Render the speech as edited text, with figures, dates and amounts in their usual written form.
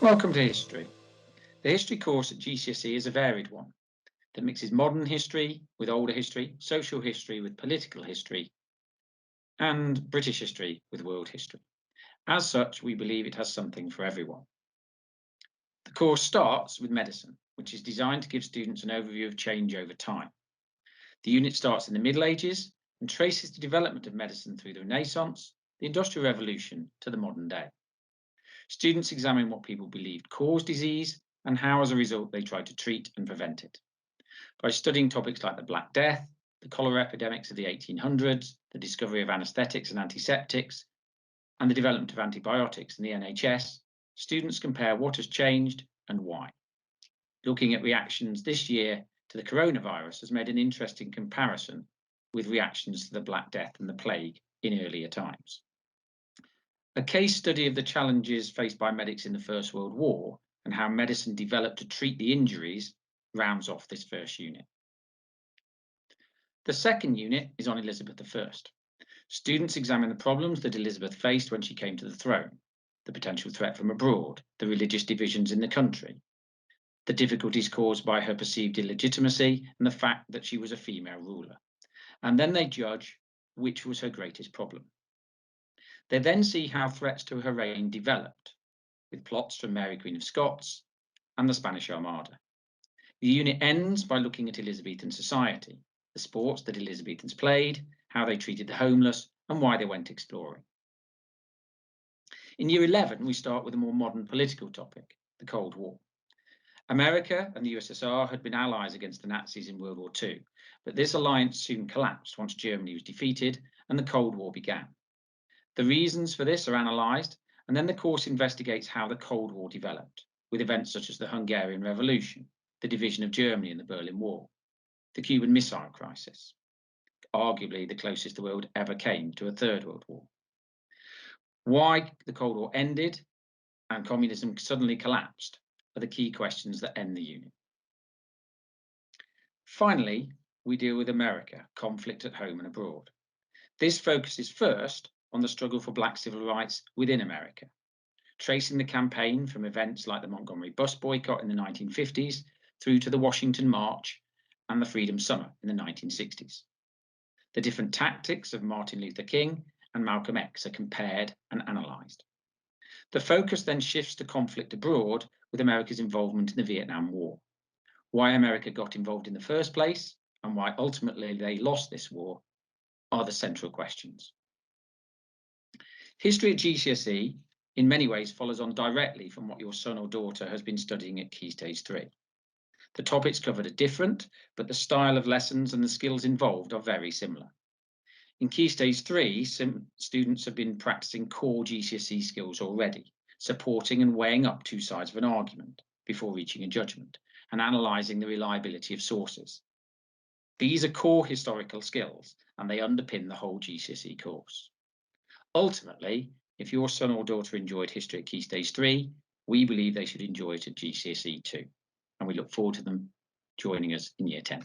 Welcome to History. The history course at GCSE is a varied one that mixes modern history with older history, social history with political history, and British history with world history. As such, we believe it has something for everyone. The course starts with medicine, which is designed to give students an overview of change over time. The unit starts in the Middle Ages and traces the development of medicine through the Renaissance, the Industrial Revolution to the modern day. Students examine what people believed caused disease and how, as a result, they tried to treat and prevent it. By studying topics like the Black Death, the cholera epidemics of the 1800s, the discovery of anaesthetics and antiseptics, and the development of antibiotics in the NHS, students compare what has changed and why. Looking at reactions this year to the coronavirus has made an interesting comparison with reactions to the Black Death and the plague in earlier times. A case study of the challenges faced by medics in the First World War and how medicine developed to treat the injuries rounds off this first unit. The second unit is on Elizabeth I. Students examine the problems that Elizabeth faced when she came to the throne, the potential threat from abroad, the religious divisions in the country, the difficulties caused by her perceived illegitimacy, and the fact that she was a female ruler. And then they judge which was her greatest problem. They then see how threats to her reign developed, with plots from Mary Queen of Scots and the Spanish Armada. The unit ends by looking at Elizabethan society, the sports that Elizabethans played, how they treated the homeless, and why they went exploring. In Year 11, we start with a more modern political topic, the Cold War. America and the USSR had been allies against the Nazis in World War II, but this alliance soon collapsed once Germany was defeated and the Cold War began. The reasons for this are analysed, and then the course investigates how the Cold War developed, with events such as the Hungarian Revolution, the division of Germany in the Berlin Wall, the Cuban Missile Crisis, arguably the closest the world ever came to a Third World War. Why the Cold War ended and communism suddenly collapsed are the key questions that end the unit. Finally, we deal with America, conflict at home and abroad. This focuses first on the struggle for black civil rights within America, tracing the campaign from events like the Montgomery bus boycott in the 1950s through to the Washington March and the Freedom Summer in the 1960s. The different tactics of Martin Luther King and Malcolm X are compared and analysed. The focus then shifts to conflict abroad with America's involvement in the Vietnam War, why America got involved in the first place and why ultimately they lost this war are the central questions. History at GCSE in many ways follows on directly from what your son or daughter has been studying at Key Stage 3. The topics covered are different, but the style of lessons and the skills involved are very similar. In Key Stage 3, students have been practicing core GCSE skills already, supporting and weighing up two sides of an argument before reaching a judgment, and analysing the reliability of sources. These are core historical skills, and they underpin the whole GCSE course. Ultimately, if your son or daughter enjoyed history at Key Stage 3, we believe they should enjoy it at GCSE too, and we look forward to them joining us in Year 10.